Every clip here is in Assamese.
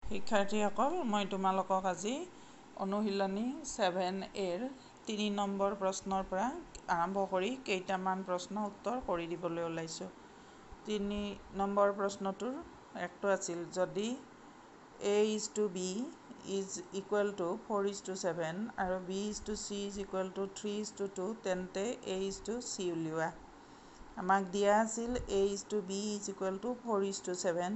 শিক্ষাৰ্থীসকল মই তোমালোকক আজি অনুশীলনী 7A ৰ 3 নম্বৰ প্ৰশ্নৰ পৰা আৰম্ভ কৰি কেইটামান প্ৰশ্ন উত্তৰ কৰি দিবলৈ ওলাইছোঁ। 3 নম্বৰ প্ৰশ্নটোৰ একটো আছিল যদি A:B = 4:7 আৰু B:C = 3:2 তেন্তে A:C উলিওৱা। আমাক দিয়া আছিল A:B = 4:7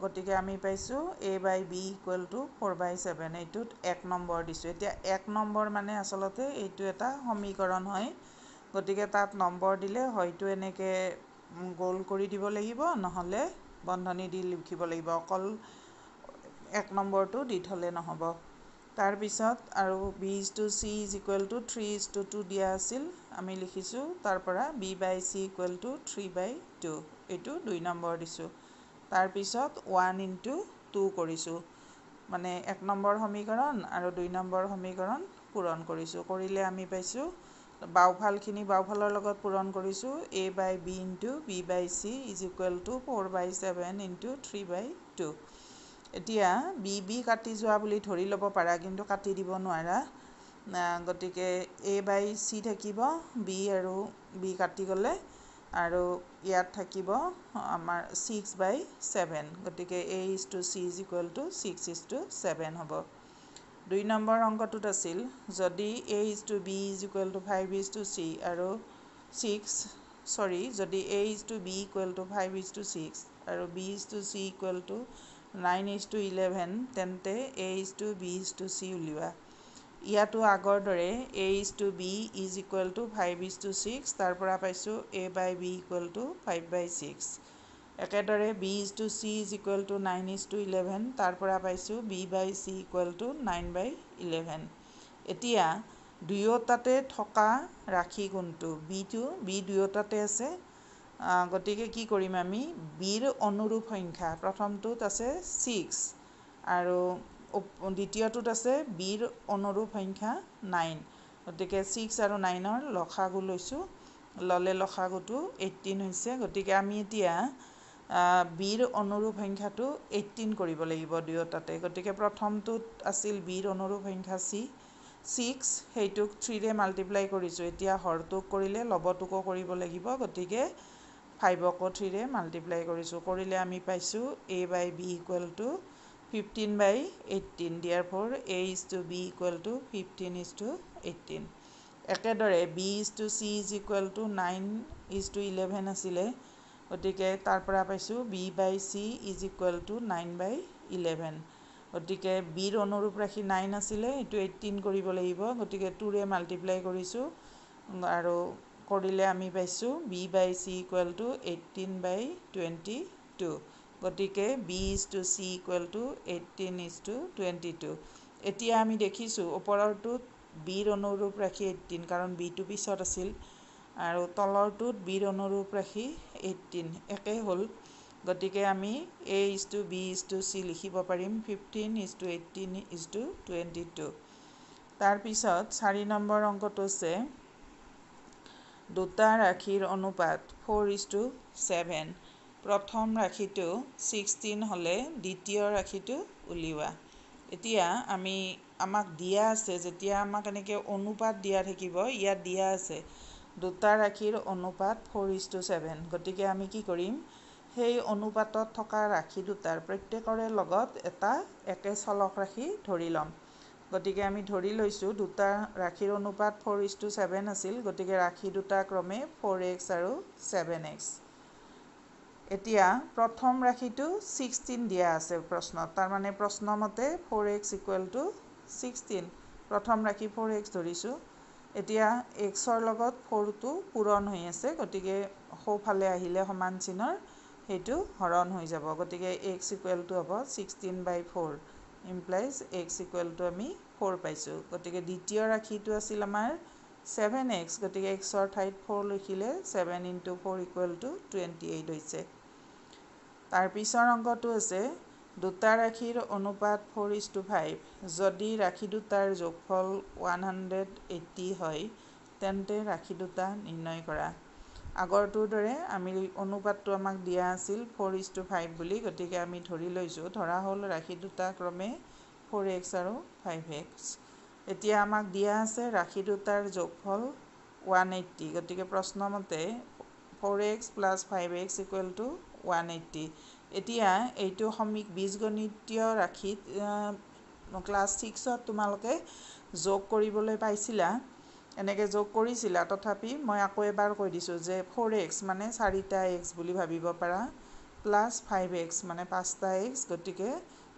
গতিকে আমি পাইছোঁ A/B = 4/7 এইটোত 1 নম্বৰ দিছোঁ। এতিয়া 1 নম্বৰ মানে আচলতে এইটো এটা সমীকৰণ হয়, গতিকে তাত নম্বৰ দিলে হয়তো এনেকৈ গোল কৰি দিব লাগিব, নহ'লে বন্ধনী দি লিখিব লাগিব, অকল 1 নম্বৰটো দি থ'লে নহ'ব। তাৰপিছত আৰু B:C = 3:2 দিয়া আছিল, আমি লিখিছোঁ তাৰ পৰা B/C = 3/2 এইটো 2 নম্বৰ দিছোঁ। তাৰপিছত 1 × 2 কৰিছোঁ, মানে 1 নম্বৰ সমীকৰণ আৰু 2 নম্বৰ সমীকৰণ পূৰণ কৰিছোঁ। কৰিলে আমি পাইছোঁ বাওঁফালখিনি বাওঁফালৰ লগত পূৰণ কৰিছোঁ A/B × B/C = 4/7 × 3/2। এতিয়া B কাটি যোৱা বুলি ধৰি ল'ব পাৰা, কিন্তু কাটি দিব নোৱাৰা, গতিকে A/C থাকিব, B আৰু B কাটি গ'লে, আৰু ইয়াত থাকিব আমাৰ 6/7, গতিকে A:C = 6:7 হ'ব। 2 নম্বৰ অংকটোত আছিল যদি A:B = 5:6 আৰু যদি A:B = 5:6 আৰু B:C = 9:11 তেন্তে A:B:C উলিওৱা। ইয়াতো আগৰ দৰে A:B = 5:6 তাৰ পৰা পাইছোঁ A/B = 5/6। একেদৰে B:C = 9:11 তাৰ পৰা পাইছোঁ B/C = 9/11। এতিয়া দুয়োটাতে থকা ৰাশি কোনটো? B দুয়োটাতে আছে, গতিকে কি কৰিম আমি Bৰ অনুৰূপ সংখ্যা, প্ৰথমটোত আছে 6 আৰু দ্বিতীয়টোত আছে Bৰ অনুৰূপ সংখ্যা 9, গতিকে 6 আৰু 9ৰ লসাগু লৈছোঁ, ল'লে লসাগুটো 18 হৈছে। গতিকে আমি এতিয়া Bৰ অনুৰূপ সংখ্যাটো 18 কৰিব লাগিব দুয়োটাতে, গতিকে প্ৰথমটোত আছিল Bৰ অনুৰূপ সংখ্যা 6, সেইটোক 3ৰে মাল্টিপ্লাই কৰিছোঁ। এতিয়া হৰটোক কৰিলে লবটোকো কৰিব লাগিব, গতিকে 5কো 3ৰে মাল্টিপ্লাই কৰিছোঁ। কৰিলে আমি পাইছোঁ A/B = 15/18, therefore A:B = 15:18। একেদৰে B:C = 9:11 আছিলে, গতিকে তাৰ পৰা পাইছোঁ B/C = 9/11, গতিকে Bৰ অনুৰূপ ৰাশি 9 আছিলে, এইটো 18 কৰিব লাগিব, গতিকে 2ৰে মাল্টিপ্লাই কৰিছোঁ আৰু কৰিলে আমি পাইছোঁ B/C = 18/22, গতিকে B:C = 18:22। এতিয়া আমি দেখিছোঁ ওপৰৰটোত Bৰ অনুৰূপ ৰাশি 18, কাৰণ Bটো পিছত আছিল, আৰু তলৰটোত Bৰ অনুৰূপ ৰাশি 18 একেই হ'ল, গতিকে আমি A:B:C লিখিব পাৰিম 15:18:22। তাৰপিছত 4 নম্বৰ অংকটো আছে দুটা ৰাশিৰ অনুপাত 4:7, প্ৰথম ৰাশিটো 16 হ'লে দ্বিতীয় ৰাশিটো উলিওৱা। এতিয়া আমাক দিয়া আছে, যেতিয়া আমাক এনেকৈ অনুপাত দিয়া থাকিব, ইয়াত দিয়া আছে দুটা ৰাশিৰ অনুপাত 4:7, গতিকে আমি কি কৰিম সেই অনুপাতত থকা ৰাশি দুটাৰ প্ৰত্যেকৰে লগত এটা একে চলক ৰাশি ধৰি ল'ম। গতিকে আমি ধৰি লৈছোঁ দুটা ৰাশিৰ অনুপাত 4:7 আছিল, গতিকে ৰাশি দুটা ক্ৰমে 4x আৰু 7x। এতিয়া প্ৰথম ৰাশিটো 16 দিয়া আছে প্ৰশ্নত, তাৰমানে প্ৰশ্নমতে 4x = 16, প্ৰথম ৰাশি 4x ধৰিছোঁ। এতিয়া xৰ লগত 4টো পূৰণ হৈ আছে, গতিকে সোঁফালে আহিলে সমান চিনৰ সেইটো হৰণ হৈ যাব, গতিকে x = হ'ব 16/4, implies x = আমি 4 পাইছোঁ। গতিকে দ্বিতীয় ৰাশিটো আছিল আমাৰ 7x, গতিকে xৰ ঠাইত 4 লিখিলে 7 × 4 = 28 হৈছে। তাৰপিছৰ অংকটো আছে দুটা ৰাশিৰ অনুপাত 4:5, যদি ৰাশি দুটাৰ যোগফল 180 হয় তেন্তে ৰাশি দুটা নিৰ্ণয় কৰা। আগৰটোৰ দৰে আমি অনুপাতটো আমাক দিয়া আছিল 4:5 বুলি, গতিকে আমি ধৰি লৈছোঁ, ধৰা হ'ল ৰাশি দুটা ক্ৰমে 4x আৰু 5x। এতিয়া আমাক দিয়া আছে ৰাশি দুটাৰ যোগফল 180, গতিকে প্ৰশ্নমতে 4x + 5x = 180। এতিয়া এইটো বীজগণিতীয় ৰাশিত ক্লাছ 6ত তোমালোকে যোগ কৰিবলৈ পাইছিলা, এনেকৈ যোগ কৰিছিলা। তথাপি মই আকৌ এবাৰ কৈ দিছোঁ যে 4x মানে 4টা x বুলি ভাবিব পাৰা, প্লাছ 5x মানে 5টা x, গতিকে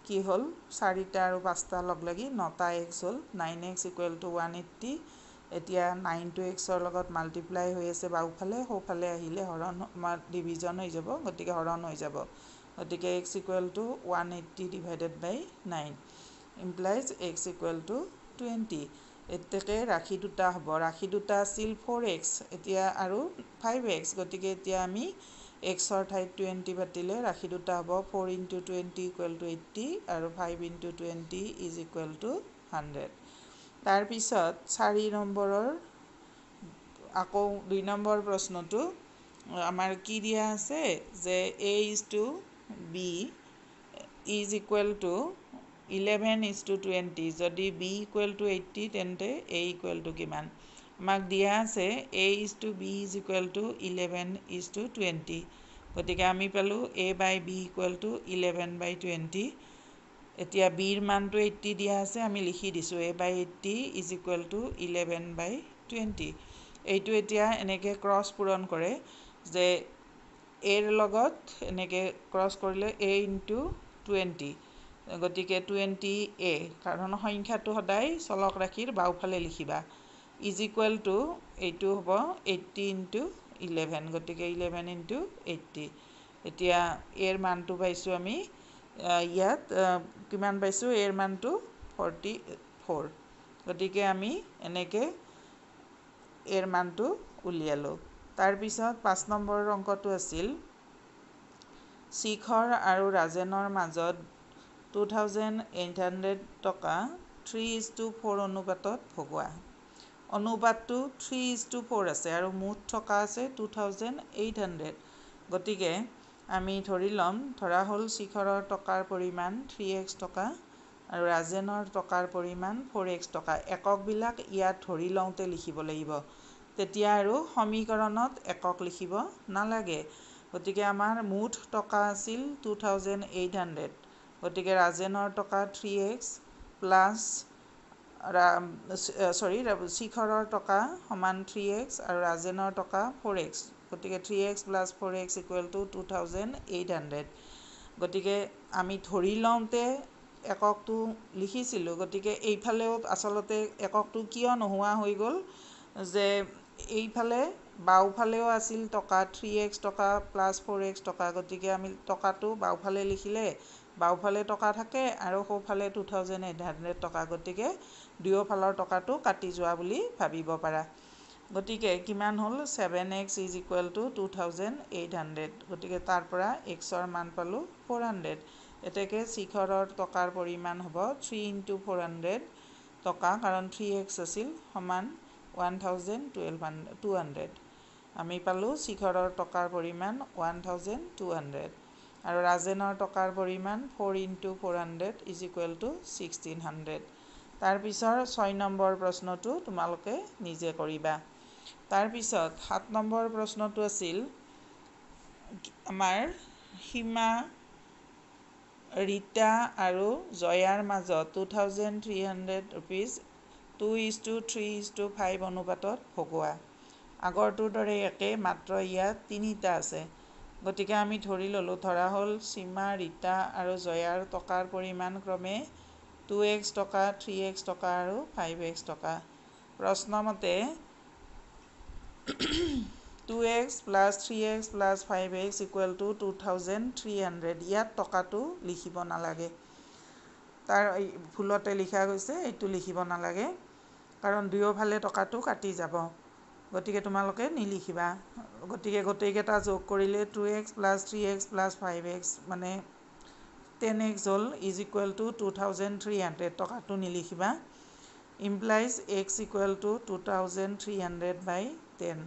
কি হ'ল 4টা আৰু 5টা লগ লাগি 9টা x হ'ল। 9x = 180। এতিয়া 9টো xৰ লগত মাল্টিপ্লাই হৈ আছে বাওঁফালে, সোঁফালে আহিলে ডিভিজন হৈ যাব, গতিকে হৰণ হৈ যাব। গতিকে x = 180 / 9 ইমপ্লাইজ x = 20। এতেকে ৰাশি দুটা হ'ব। ৰাশি দুটা আছিল 4x এতিয়া আৰু 5x, গতিকে এতিয়া আমি xৰ ঠাইত 20 পাতিলে ৰাশি দুটা হ'ব 4 × 20 = 80 আৰু 5 × 20 = 100। তাৰপিছত 4 নম্বৰৰ আকৌ 2 নম্বৰ প্ৰশ্নটো আমাৰ কি দিয়া আছে যে a:b = 11:20। যদি b = 80 তেন্তে a = কিমান? আমাক দিয়া আছে a:b = 11:20, গতিকে আমি পালোঁ a/b = 11/20। এতিয়া bৰ মানটো 80 দিয়া আছে, আমি লিখি দিছোঁ a/80 = 11/20। এইটো এতিয়া এনেকৈ ক্ৰছ পূৰণ কৰে যে aৰ লগত এনেকৈ ক্ৰছ কৰিলে a × 20, গতিকে 20a, কাৰণ সংখ্যাটো সদায় চলক ৰাশিৰ বাওঁফালে লিখিবা, = এইটো হ'ব 80 × 11, গতিকে 11 × 80। এতিয়া এৰ মানটো পাইছোঁ আমি ইয়াত কিমান পাইছোঁ, এৰ মানটো 44, গতিকে আমি এনেকৈ এৰ মানটো উলিয়ালোঁ। তাৰপিছত 5 নম্বৰৰ অংকটো আছিল শিখৰ আৰু ৰাজেনৰ মাজত 2800 টকা 3:4 অনুপাতত ভগোৱা। অনুপাতটো 3:4 আছে আৰু মুঠ টকা আছে 2800, গতিকে আমি ধৰি ল'ম, ধৰা হ'ল শিখৰৰ টকাৰ পৰিমাণ 3x টকা আৰু ৰাজেনৰ টকাৰ পৰিমাণ 4x টকা। এককবিলাক ইয়াত ধৰি লওঁতে লিখিব লাগিব, তেতিয়া আৰু সমীকৰণত একক লিখিব নালাগে। গতিকে আমাৰ মুঠ টকা আছিল 2800, গতিকে ৰাজেনৰ টকা 3x প্লাছ শিখৰৰ টকা সমান 3x আৰু ৰাজেনৰ টকা 4x, গতিকে 3x + 4x = 2800। গতিকে আমি ধৰি লওঁতে এককটো লিখিছিলোঁ, গতিকে এইফালেও আচলতে এককটো কিয় নোহোৱা হৈ গ'ল যে এইফালে বাওঁফালেও আছিল টকা 3x টকা প্লাছ 4x টকা, গতিকে আমি টকাটো বাওঁফালে লিখিলে বাওঁফালে টকা থাকে আৰু সোঁফালে 2800 টকা, গতিকে দুয়োফালৰ টকাটো কাটি যোৱা বুলি ভাবিব পাৰা। গতিকে কিমান হ'ল 7x = 2800, গতিকে তাৰ পৰা xৰ মান পালোঁ 400। এতেকে শিখৰৰ টকাৰ পৰিমাণ হ'ব 3 × 400 টকা, কাৰণ 3x আছিল, সমান 1200। আমি পালোঁ শিখৰৰ টকাৰ পৰিমাণ 1200 আৰু ৰাজেনৰ টকাৰ পৰিমাণ 4 × 400 = 1600। তাৰপিছৰ 6 নম্বৰ প্ৰশ্নটো তোমালোকে নিজে কৰিবা। তাৰপিছত 7 নম্বৰ প্ৰশ্নটো আছিল আমাৰ সীমা, ৰীতা আৰু জয়াৰ মাজত 2300 rupees 2:3:5 অনুপাতত ভগোৱা। আগৰটোৰ দৰে একে, মাত্ৰ ইয়াত 3টা আছে, গতিকে আমি ধৰি ল'লোঁ, ধৰা হ'ল সীমা, ৰীতা আৰু জয়াৰ টকাৰ পৰিমাণ ক্ৰমে 2x টকা, 3x টকা আৰু 5x টকা। প্ৰশ্নমতে 2x + 3x + 5x = 2300, ইয়াত টকাটো লিখিব নালাগে, তাৰ ভুলতে লিখা গৈছে, এইটো লিখিব নালাগে, কাৰণ দুয়োফালে টকাটো কাটি যাব, গতিকে তোমালোকে নিলিখিবা। গতিকে গোটেইকেইটা যোগ কৰিলে 2x + 3x + 5x মানে 10x হ'ল, = 2300, টকাটো নিলিখিবা, ইমপ্লাইজ x = 2300/10,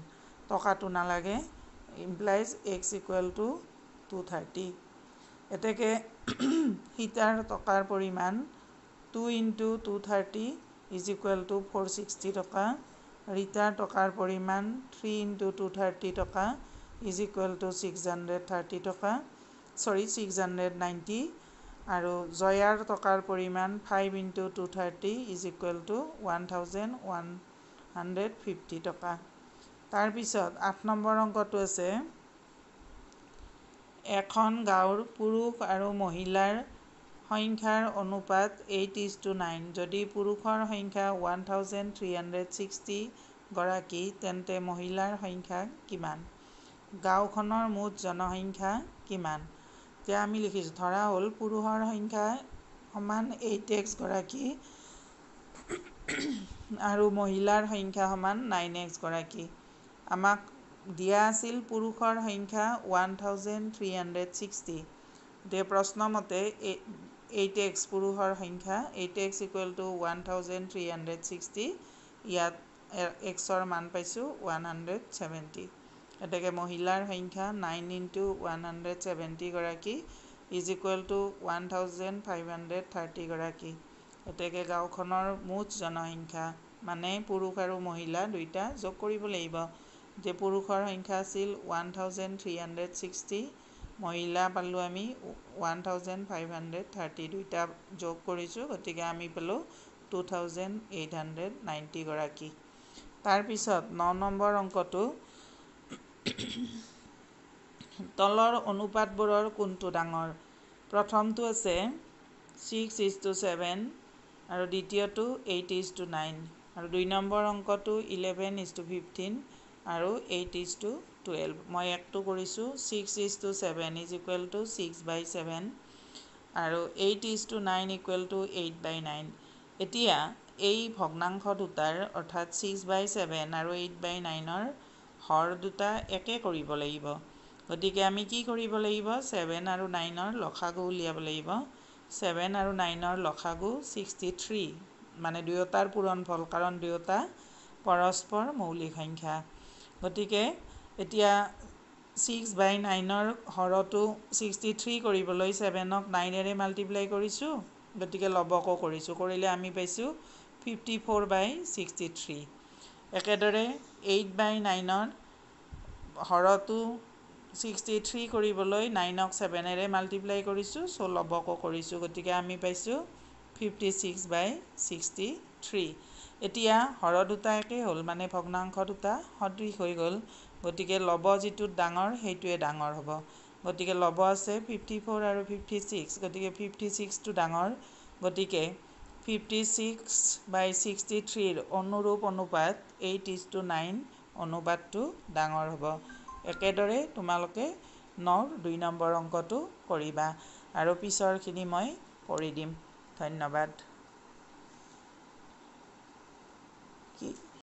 টকাটো নালাগে। implies x equal to 230 এতেকে সীতাৰ টকাৰ পৰিমাণ 2 into 230 is equal to 460 টকা ৰীতাৰ টকাৰ পৰিমাণ 3 into 230 টকা is equal to 630 টকা 690 আৰু জয়াৰ টকাৰ পৰিমাণ 5 into 230 is equal to 1150 টকা তাৰ পিছত 8 নম্বৰ অংকটো আছে এখন গাঁৱৰ পুৰুষ আৰু মহিলাৰ সংখ্যাৰ অনুপাত 8:9 যদি পুৰুষৰ সংখ্যা 1360 গৰাকী তেন্তে মহিলাৰ সংখ্যা কিমান গাঁওখনৰ মুঠ জনসংখ্যা কিমান এতিয়া আমি লিখিছো ধৰা হ'ল পুৰুষৰ সংখ্যা সমান 8x গৰাকী আৰু মহিলাৰ সংখ্যা সমান 9x গৰাকী আমাক দিয়া আছিল পুৰুষৰ সংখ্যা 1360 দে প্ৰশ্ন মতে 8x পুৰুষৰ সংখ্যা 8x equal to 1360 ইয়াত x ৰ মান পাইছো 170 এতেকে মহিলাৰ সংখ্যা 9 into 170 গৰাকী is equal to 1530 গৰাকী এতেকে গাঁওখনৰ মুঠ জনসংখ্যা মানে পুৰুষ আৰু মহিলা দুইটা যোগ কৰিব লাগিব যে পুৰুষৰ সংখ্যা আছিল 1360 মহিলা পালো আমি 1530 দুইটা যোগ কৰিছো গতিকে আমি পালো 2890 গৰাকী তাৰ পিছত 9 নম্বৰ অংকটো তলৰ অনুপাতবোৰৰ কোনটো ডাঙৰ প্ৰথমটো আছে 6:7 আৰু দ্বিতীয়টো 8:9 আৰু 2 নম্বৰ অংকটো 11:15 আৰু 8:12 মই একটো কৰিছো 6:7 is equal to 6/7 আৰু 8:9 equal to 8/9 এতিয়া এই ভগ্নাংশ দুটাৰ অৰ্থাৎ 6/7 আৰু 8/9 ৰ হৰ দুটা একে কৰিব লাগিব গতিকে আমি কি কৰিব লাগিব 7 আৰু 9 ৰ লসাগু উলিয়াব লাগিব 7 আৰু 9 ৰ লসাগু 63 মানে দুয়োটাৰ পূৰণফল কাৰণ দুয়োটা পৰস্পৰ মৌলিক সংখ্যা গতিকে এতিয়া 6/9 ৰ হৰটো 63 কৰিবলৈ 7ক 9 ৰে মাল্টিপ্লাই কৰিছো গতিকে লবকো কৰিছো কৰিলে আমি পাইছো 54/63 একেদৰে 8/9 ৰ হৰটো 63 কৰিবলৈ 9ক 7 ৰে মাল্টিপ্লাই কৰিছো সো লবকো কৰিছো গতিকে আমি পাইছো 56/63 এতিয়া হৰ দুটা একে হ'ল মানে ভগ্নাংশ দুটা সদৃশ হৈ গ'ল গতিকে লব যেটো ডাঙৰ হেইটোৱে ডাঙৰ হ'ব গতিকে লব আছে 54 আৰু 56 গতিকে 56 টো ডাঙৰ গতিকে 56/63 ৰ অনুৰূপ অনুপাত 8:9 অনুপাতটো ডাঙৰ হ'ব একেদৰে তোমালোকে 9 ৰ 2 নম্বৰ অংকটো কৰিবা আৰু পিছৰখিনি মই কৰি দিম ধন্যবাদ